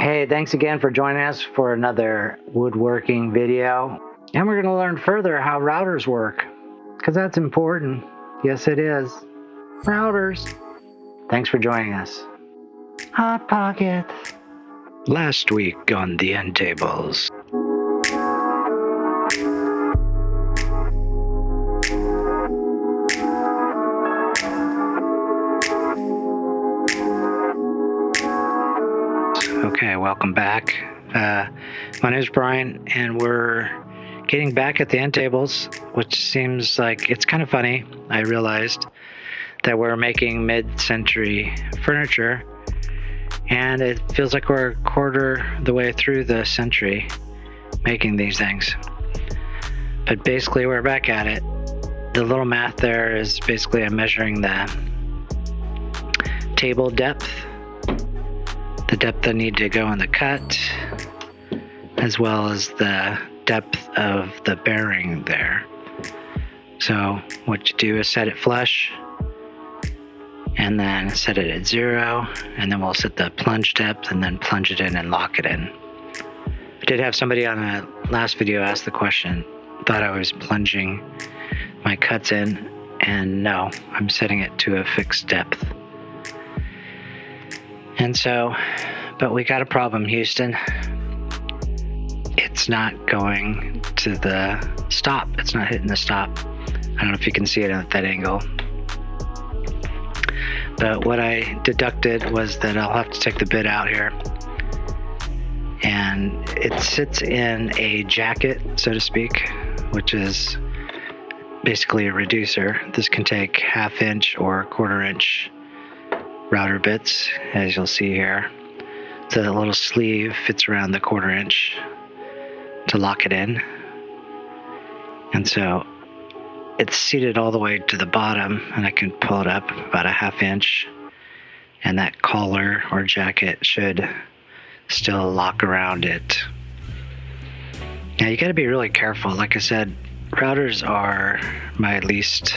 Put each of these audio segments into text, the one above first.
Hey, thanks again for joining us for another woodworking video. And we're going to learn further how routers work, because that's important. Yes, it is. Routers. Thanks for joining us. Hot Pockets. Last week on the end tables. Okay, welcome back. My name is Brian, and we're getting back at the end tables, which seems like it's kind of funny. I realized that we're making mid-century furniture, and it feels like we're a quarter the way through the century making these things. But basically, we're back at it. The little math there is basically I'm measuring the table depth, the depth I need to go in the cut, as well as the depth of the bearing there. So what you do is set it flush, and then set it at 0, and then we'll set the plunge depth and then plunge it in and lock it in. I did have somebody on a last video ask the question, thought I was plunging my cuts in, and no, I'm setting it to a fixed depth. And so, but we got a problem, Houston. It's not going to the stop. It's not hitting the stop. I don't know if you can see it at that angle. But what I deducted was that I'll have to take the bit out here. And it sits in a jacket, so to speak, which is basically a reducer. This can take 1/2 inch or 1/4 inch router bits, as you'll see here. So the little sleeve fits around the 1/4 inch to lock it in. And so it's seated all the way to the bottom, and I can pull it up about 1/2 inch, and that collar or jacket should still lock around it. Now you got to be really careful. Like I said, routers are my least,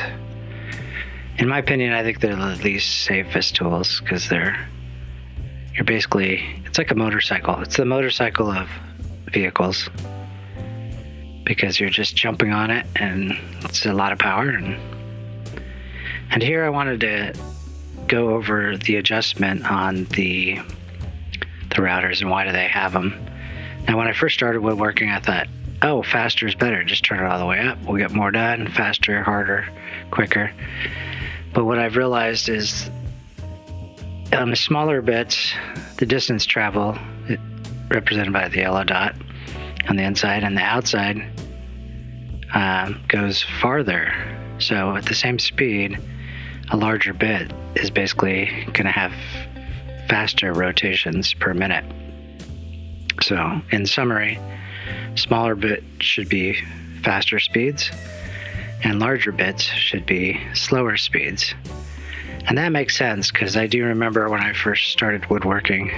in my opinion, I think they're the least safest tools, because you're basically, it's like a motorcycle. It's the motorcycle of vehicles, because you're just jumping on it, and it's a lot of power. And here I wanted to go over the adjustment on the routers and why do they have them. Now, when I first started woodworking, I thought, oh, faster is better. Just turn it all the way up. We'll get more done, faster, harder, quicker. But what I've realized is on the smaller bits, the distance travel, represented by the yellow dot on the inside, and the outside goes farther. So at the same speed, a larger bit is basically going to have faster rotations per minute. So in summary, smaller bit should be faster speeds, and larger bits should be slower speeds. And that makes sense, because I do remember when I first started woodworking,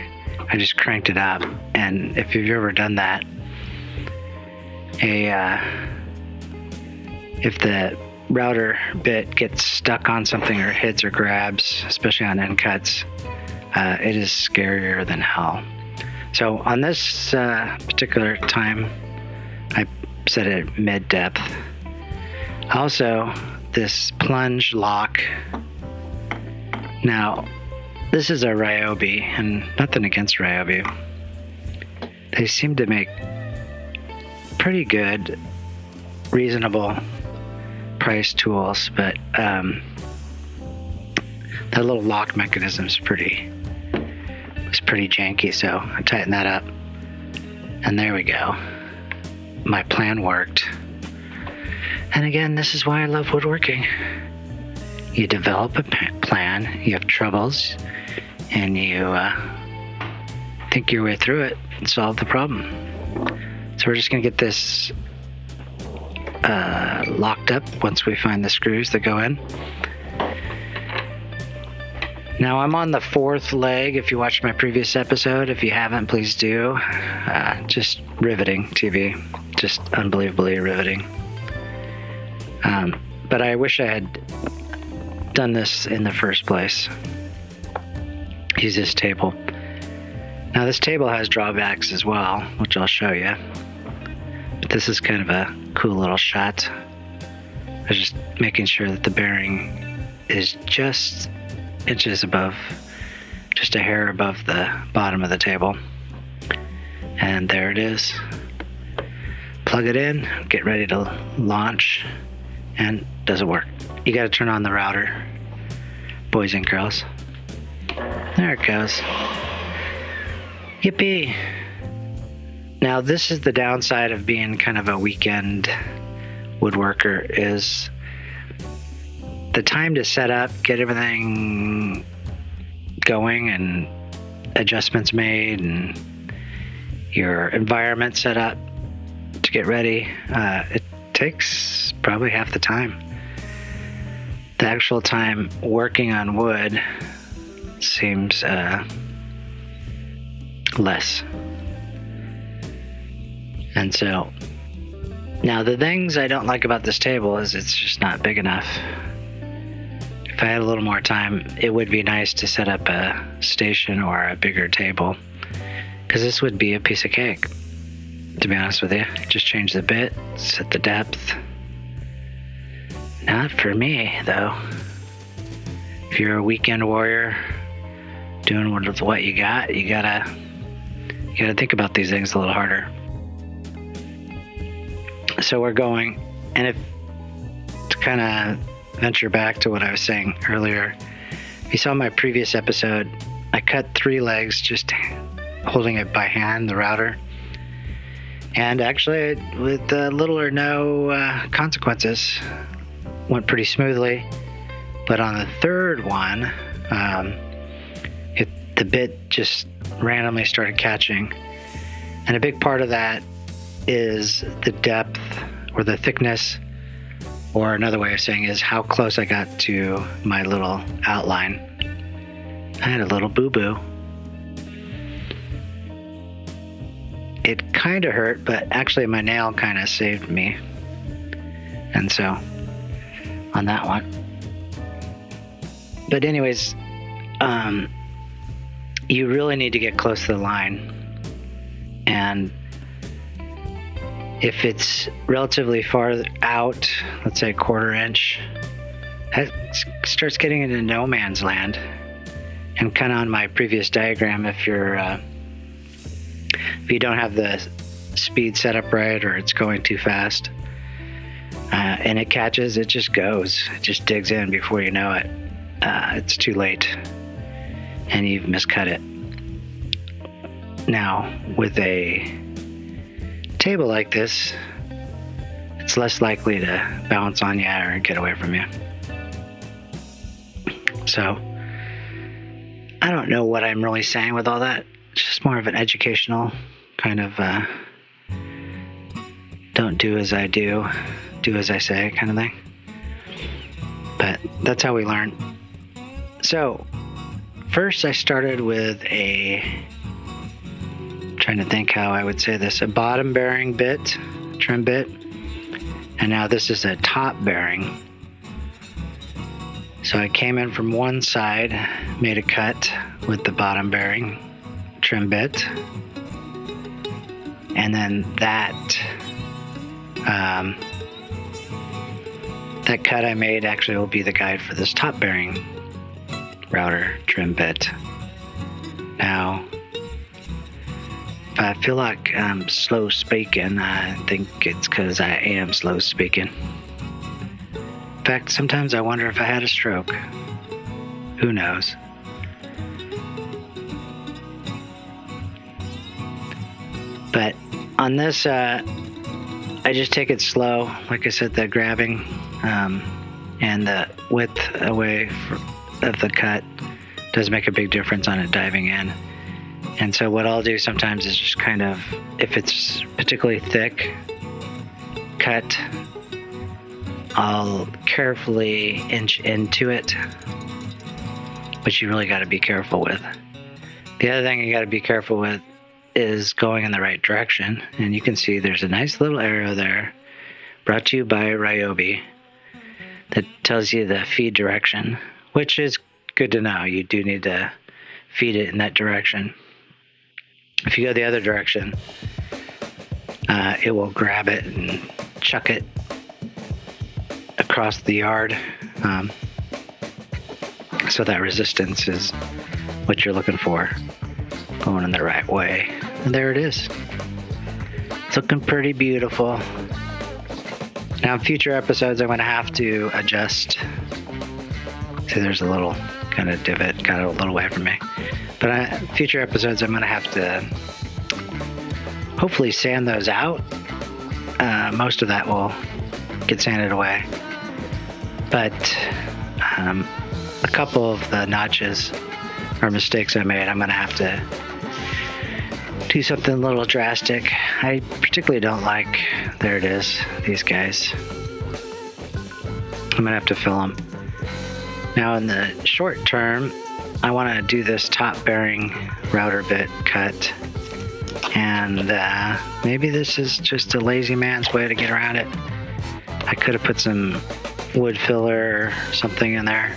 I just cranked it up. And if you've ever done that, if the router bit gets stuck on something or hits or grabs, especially on end cuts, it is scarier than hell. So on this particular time, I set it at mid depth. Also, this plunge lock. Now, this is a Ryobi, and nothing against Ryobi. They seem to make pretty good, reasonable price tools, but that little lock mechanism is pretty janky, so I tightened that up. And there we go. My plan worked. And again, this is why I love woodworking. You develop a plan, you have troubles, and you think your way through it and solve the problem. So we're just going to get this locked up once we find the screws that go in. Now I'm on the 4th leg. If you watched my previous episode, if you haven't, please do. Just riveting TV, just unbelievably riveting. But I wish I had done this in the first place. Use this table. Now this table has drawbacks as well, which I'll show you. But this is kind of a cool little shot. I was just making sure that the bearing is just inches above, just a hair above the bottom of the table. And there it is. Plug it in, get ready to launch, and doesn't work. You got to turn on the router, boys and girls. There it goes. Yippee! Now this is the downside of being kind of a weekend woodworker, is the time to set up, get everything going and adjustments made and your environment set up to get ready. It takes probably half the time. The actual time working on wood seems less. And so now the things I don't like about this table is it's just not big enough. If I had a little more time, it would be nice to set up a station or a bigger table, because this would be a piece of cake, to be honest with you. Just change the bit, set the depth. Not for me, though. If you're a weekend warrior doing what you got, you gotta think about these things a little harder. So we're going, and if to kind of venture back to what I was saying earlier, if you saw my previous episode, I cut 3 legs just holding it by hand, the router, and actually with little or no consequences, went pretty smoothly. But on the third one, the bit just randomly started catching, and a big part of that is the depth or the thickness, or another way of saying is how close I got to my little outline. I had a little boo-boo. It kind of hurt, but actually my nail kind of saved me. And so, on that one. But anyways, you really need to get close to the line. And if it's relatively far out, let's say 1/4 inch, that starts getting into no man's land. And kind of on my previous diagram, if you don't have the speed set up right, or it's going too fast, and it catches, it just goes. It just digs in before you know it. It's too late, and you've miscut it. Now, with a table like this, it's less likely to bounce on you or get away from you. So, I don't know what I'm really saying with all that. It's just more of an educational kind of don't do as I do, do as I say kind of thing. But that's how we learn. So, first I started with trying to think how I would say this, a bottom bearing bit, trim bit, and now this is a top bearing. So I came in from one side, made a cut with the bottom bearing trim bit, and then that cut I made actually will be the guide for this top bearing router trim bit. Now, if I feel like I'm slow speaking, I think it's because I am slow speaking. In fact, sometimes I wonder if I had a stroke. Who knows? But on this, I just take it slow. Like I said, the grabbing and the width away of the cut does make a big difference on it diving in. And so what I'll do sometimes is just kind of, if it's particularly thick cut, I'll carefully inch into it, which you really got to be careful with. The other thing you got to be careful with is going in the right direction. And you can see there's a nice little arrow there, brought to you by Ryobi, that tells you the feed direction, which is good to know. You do need to feed it in that direction. If you go the other direction, it will grab it and chuck it across the yard. So that resistance is what you're looking for, going in the right way. And there it is. It's looking pretty beautiful. Now in future episodes, I'm going to have to adjust. See, there's a little kind of divot, got it a little away from me. But future episodes, I'm going to have to hopefully sand those out. Most of that will get sanded away. But a couple of the notches or mistakes I made, I'm going to have to do something a little drastic. I particularly don't like, there it is, these guys. I'm going to have to fill them. Now in the short term, I want to do this top bearing router bit cut. And maybe this is just a lazy man's way to get around it. I could have put some wood filler or something in there,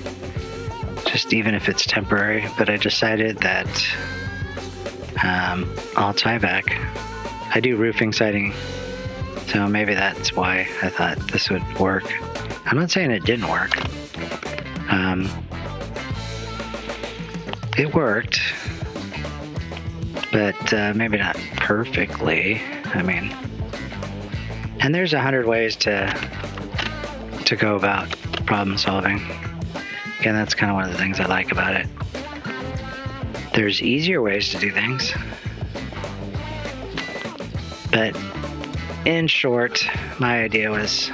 just even if it's temporary, but I decided that I'll tie back. I do roofing siding, so maybe that's why I thought this would work. I'm not saying it didn't work. It worked, but maybe not perfectly. I mean, and there's 100 ways to go about problem solving. Again, that's kind of one of the things I like about it. There's easier ways to do things. But in short, my idea was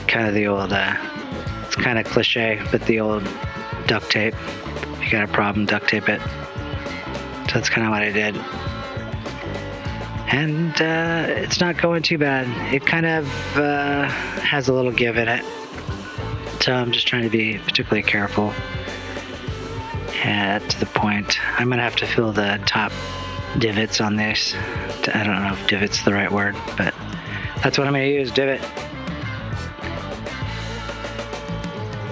kind of the old, it's kind of cliche, but the old duct tape. If you got a problem, duct tape it. So that's kind of what I did. And it's not going too bad. It kind of has a little give in it. So I'm just trying to be particularly careful. To the point, I'm going to have to fill the top divots on this. I don't know if divot's the right word, but that's what I'm going to use, divot.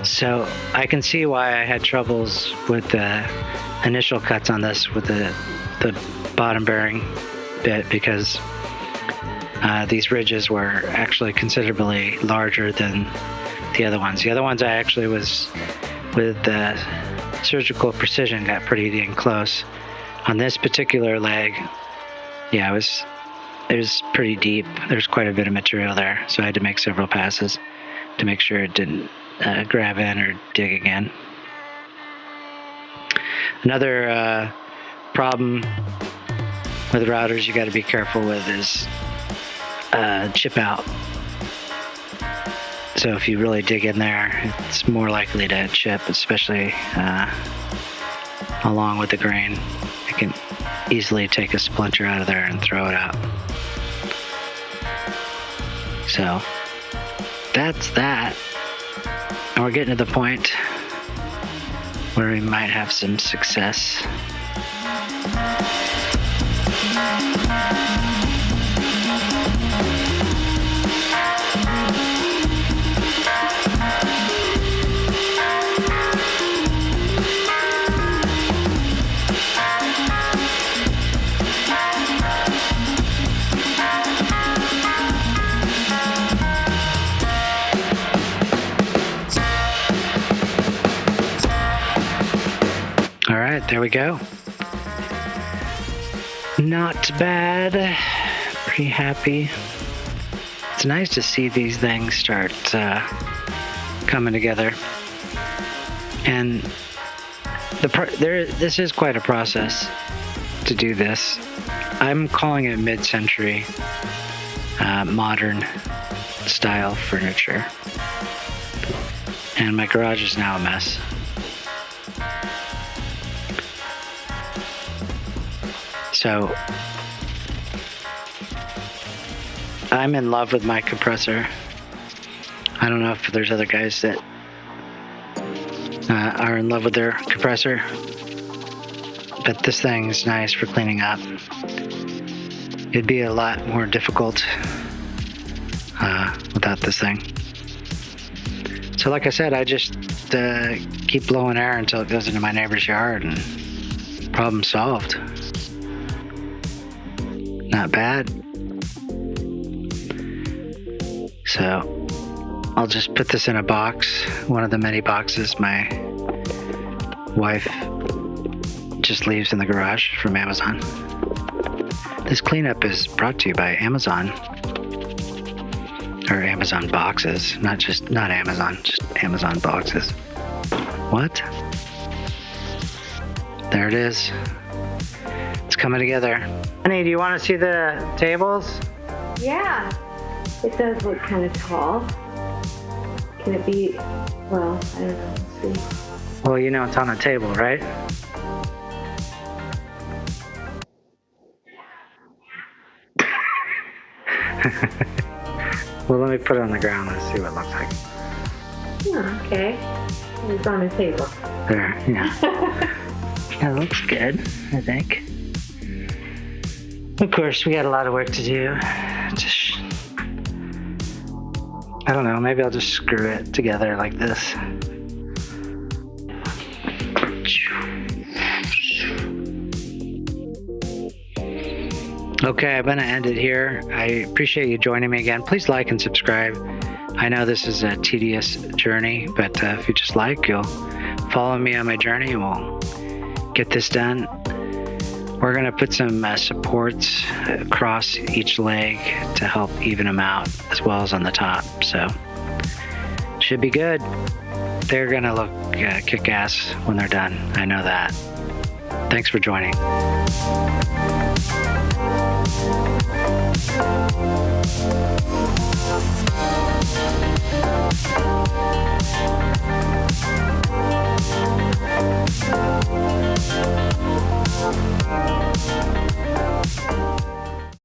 So I can see why I had troubles with the initial cuts on this with the bottom bearing bit, because these ridges were actually considerably larger than the other ones. The other ones I actually was with the surgical precision got pretty dang close. On this particular leg, yeah, it was pretty deep. There's quite a bit of material there, so I had to make several passes to make sure it didn't grab in or dig again. Another problem with routers you got to be careful with is chip out. So if you really dig in there, it's more likely to chip, especially along with the grain. You can easily take a splinter out of there and throw it out. So that's that. And we're getting to the point where we might have some success. All right, there we go. Not bad. Pretty happy. It's nice to see these things start coming together. And this is quite a process to do this. I'm calling it mid-century modern style furniture. And my garage is now a mess. So I'm in love with my compressor. I don't know if there's other guys that are in love with their compressor, but this thing is nice for cleaning up. It'd be a lot more difficult without this thing. So like I said, I just keep blowing air until it goes into my neighbor's yard, and Problem solved. Not bad. So I'll just put this in a box, one of the many boxes my wife just leaves in the garage from Amazon. This cleanup is brought to you by Amazon. Or Amazon boxes, not Amazon, just Amazon boxes. What? There it is. It's coming together. Honey, do you want to see the tables? Yeah, it does look kind of tall. Can it be, well, I don't know, let's see. Well, you know it's on a table, right? Well, let me put it on the ground. Let's see what it looks like. Oh, okay. It's on the table. There, yeah. Yeah, it looks good, I think. Of course, we got a lot of work to do. I don't know, maybe I'll just screw it together like this. Okay, I'm going to end it here. I appreciate you joining me again. Please like and subscribe. I know this is a tedious journey, but if you just like, you'll follow me on my journey and we'll get this done. We're going to put some supports across each leg to help even them out, as well as on the top. So, should be good. They're going to look kick-ass when they're done. I know that. Thanks for joining.